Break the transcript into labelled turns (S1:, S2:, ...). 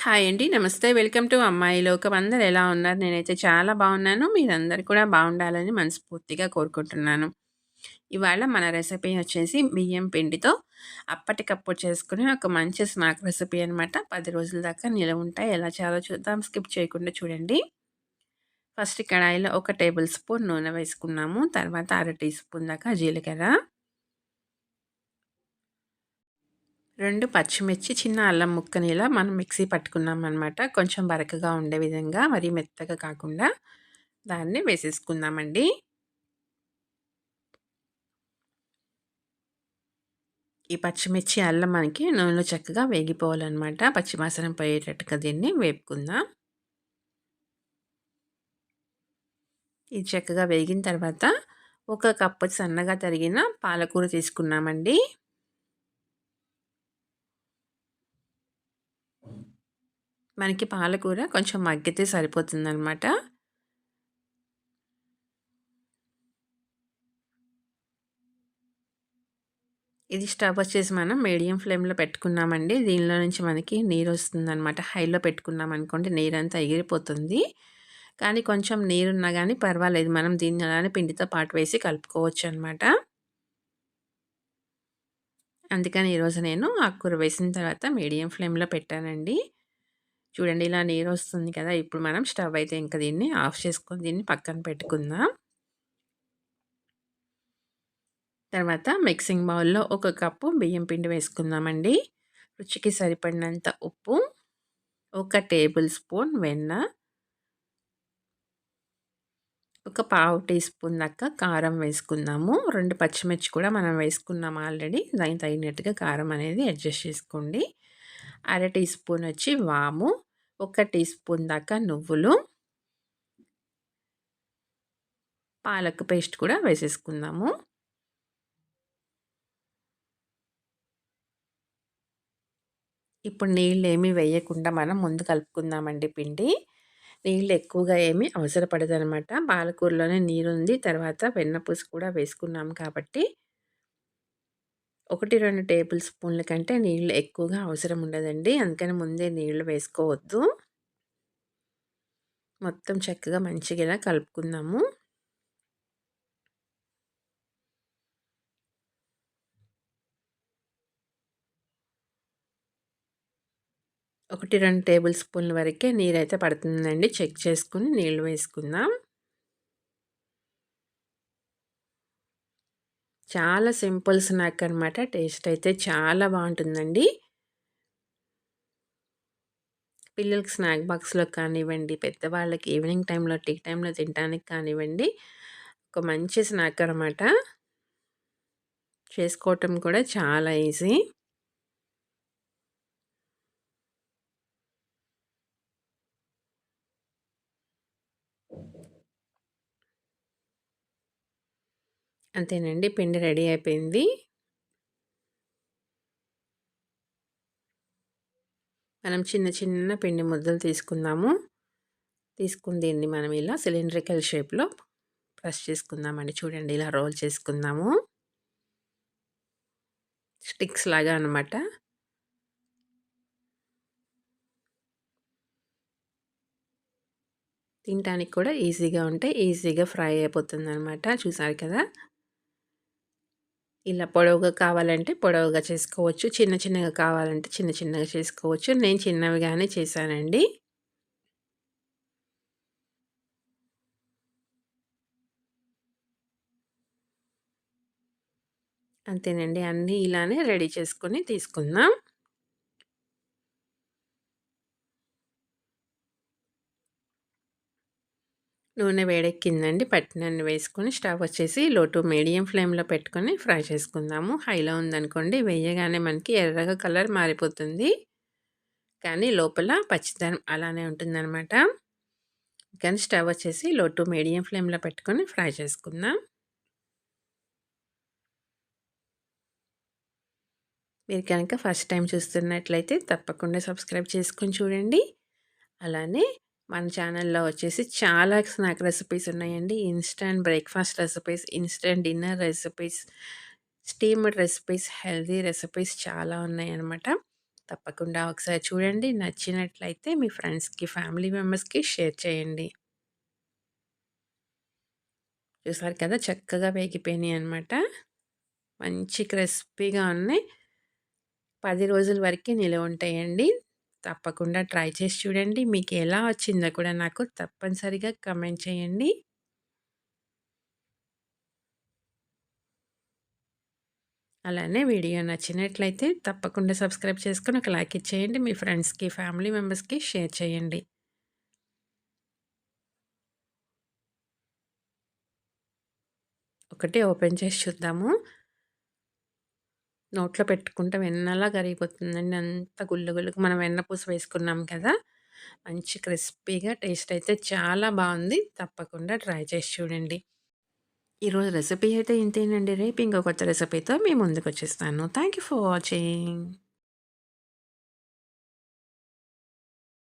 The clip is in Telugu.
S1: హాయ్ అండి. నమస్తే. వెల్కమ్ టు అమ్మాయి లోకం. అందరూ ఎలా ఉన్నారు? నేనైతే చాలా బాగున్నాను. మీరందరూ కూడా బాగుండాలని మనస్ఫూర్తిగా కోరుకుంటున్నాను. ఇవాళ మన రెసిపీ వచ్చేసి బియ్యం పిండితో అప్పటికప్పుడు చేసుకునే ఒక మంచి స్నాక్ రెసిపీ అనమాట. 10 రోజుల దాకా నిలవ ఉంటాయి. ఎలా చేయాలో చూద్దాం. స్కిప్ చేయకుండా చూడండి. ఫస్ట్ కడాయిలో ఒక టేబుల్ స్పూన్ నూనె వేసుకున్నాము. తర్వాత అర టీ స్పూన్ దాకా జీలకర్ర, 2 పచ్చిమిర్చి, చిన్న అల్లం ముక్కని ఇలా మనం మిక్సీ పట్టుకున్నామనమాట. కొంచెం బరకగా ఉండే విధంగా, మరీ మెత్తగా కాకుండా దాన్ని వేసేసుకుందామండి. ఈ పచ్చిమిర్చి, అల్లం మనకి నూనెలో చక్కగా వేగిపోవాలనమాట. పచ్చివాసన పోయేటట్టుగా దీన్ని వేపుకుందాం. ఇది చక్కగా వేగిన తర్వాత ఒక కప్పు సన్నగా తరిగిన పాలకూర తీసుకున్నామండి. మనకి పాలకూర కొంచెం మగ్గితే సరిపోతుందనమాట. ఇది స్టవ్ వచ్చేసి మనం మీడియం ఫ్లేమ్‌లో పెట్టుకున్నామండి. దీనిలో నుంచి మనకి నీరొస్తుందనమాట. హైలో పెట్టుకున్నామనుకోండి నీరంతా ఎగిరిపోతుంది. కానీ కొంచెం నీరున్నా గానీ పర్వాలేదు. మనం దీన్ని అలానే పిండితో పాటు వేసి కలుపుకోవచ్చనమాట. అందుకని ఈరోజు నేను ఆకుకూర వేసిన తర్వాత మీడియం ఫ్లేమ్‌లో పెట్టానండి. చూడండి ఇలా నీరొస్తుంది కదా! ఇప్పుడు మనం స్టవ్ అయితే ఇంక దీన్ని ఆఫ్ చేసుకొని దీన్ని పక్కన పెట్టుకుందాం. తర్వాత మిక్సింగ్ బౌల్‌లో ఒక కప్పు బియ్యం పిండి వేసుకుందామండి. రుచికి సరిపడినంత ఉప్పు, ఒక టేబుల్ స్పూన్ వెన్న, ఒక పావు టీ స్పూన్ దాకా కారం వేసుకుందాము. 2 పచ్చిమిర్చి కూడా మనం వేసుకున్నాం ఆల్రెడీ. దానికి తగినట్టుగా కారం అనేది అడ్జస్ట్ చేసుకోండి. అర టీ స్పూన్ వచ్చి వాము, ఒక టీ స్పూన్ దాకా నువ్వులు, పాలక్ పేస్ట్ కూడా వేసేసుకుందాము. ఇప్పుడు నీళ్ళేమీ వేయకుండా మనం ముందు కలుపుకుందామండి పిండి. నీళ్ళు ఎక్కువగా ఏమీ అవసరపడదనమాట. పాలకూరలోనే నీరుంది. తర్వాత వెన్నపూస కూడా వేసుకున్నాం కాబట్టి 1, 2 టేబుల్ స్పూన్ల కంటే నీళ్ళు ఎక్కువగా అవసరం ఉండదండి. అందుకని ముందే నీళ్ళు వేసుకోవద్దు. మొత్తం చక్కగా మంచిగా ఇలా కలుపుకుందాము. 1, 2 టేబుల్ స్పూన్ల వరకే నీరైతే పడుతుందండి. చెక్ చేసుకొని నీళ్ళు వేసుకుందాం. చాలా సింపుల్ స్నాక్ అనమాట. టేస్ట్ అయితే చాలా బావుంటుందండి. పిల్లలకి స్నాక్ బాక్స్‌లో కానివ్వండి, పెద్దవాళ్ళకి ఈవినింగ్ టైంలో, టీ టైంలో తినటానికి కానివ్వండి, ఒక మంచి స్నాక్ అనమాట. చేసుకోవటం కూడా చాలా ఈజీ. అంతేనండి పిండి రెడీ అయిపోయింది. మనం చిన్న చిన్న పిండి ముద్దలు తీసుకుందాము. తీసుకుని దీన్ని మనం ఇలా సిలిండ్రికల్ షేప్‌లో ప్రెస్ చేసుకుందామండి. చూడండి ఇలా రోల్ చేసుకుందాము. స్టిక్స్ లాగా అనమాట. తినటానికి కూడా ఈజీగా ఉంటాయి. ఈజీగా ఫ్రై అయిపోతుందనమాట. చూసారు కదా! ఇలా పొడవుగా కావాలంటే పొడవుగా చేసుకోవచ్చు. చిన్న చిన్నగా కావాలంటే చిన్న చిన్నగా చేసుకోవచ్చు. నేను చిన్నవిగానే చేశానండి. అంతేనండి. అన్నీ ఇలానే రెడీ చేసుకొని తీసుకుందాం. నూనె వేడెక్కిందండి. పట్టినన్ని వేసుకొని స్టవ్ వచ్చేసి లో టు మీడియం ఫ్లేమ్‌లో పెట్టుకొని ఫ్రై చేసుకుందాము. హైలో ఉందనుకోండి వేయగానే మనకి ఎర్రగా కలర్ మారిపోతుంది. కానీ లోపల పచ్చిదనం అలానే ఉంటుందనమాట. కానీ స్టవ్ వచ్చేసి లో టు మీడియం ఫ్లేమ్‌లో పెట్టుకొని ఫ్రై చేసుకుందాం. మీరు కనుక ఫస్ట్ టైం చూస్తున్నట్లయితే తప్పకుండా సబ్స్క్రైబ్ చేసుకొని చూడండి. అలానే మన ఛానల్‌లో వచ్చేసి చాలా స్నాక్ రెసిపీస్ ఉన్నాయండి. Instant breakfast recipes, instant dinner recipes, steamed recipes, healthy recipes చాలా ఉన్నాయన్నమాట. తప్పకుండా ఒకసారి చూడండి. నచ్చినట్లయితే మీ ఫ్రెండ్స్‌కి, ఫ్యామిలీ మెంబర్స్‌కి షేర్ చేయండి. చూసారు కదా! చక్కగా వేగిపోయినాయన్నమాట. మంచి క్రిస్పీగా ఉన్నాయి. 10 రోజుల వరకి నిలవుంటాయండి. తప్పకుండా ట్రై చేసి చూడండి. మీకు ఎలా వచ్చిందో కూడా నాకు తప్పనిసరిగా కామెంట్ చేయండి. అలానే వీడియో నచ్చినట్లయితే తప్పకుండా సబ్స్క్రైబ్ చేసుకొని ఒక లైక్ ఇచ్చేయండి. మీ ఫ్రెండ్స్‌కి, ఫ్యామిలీ మెంబర్స్‌కి షేర్ చేయండి. ఒకటి ఓపెన్ చేసి చూద్దాము. నోట్లో పెట్టుకుంటే వెన్నలా కరిగిపోతుందండి. అంత గుల్ల గుల్లగా మనం వెన్నపూస వేసుకున్నాం కదా! మంచి క్రిస్పీగా టేస్ట్ అయితే చాలా బావుంది. తప్పకుండా ట్రై చేసి చూడండి. ఈరోజు రెసిపీ అయితే ఇంతేనండి. రేపు ఇంకో కొత్త రెసిపీతో మీ ముందుకొచ్చేస్తాను. Thank you for watching.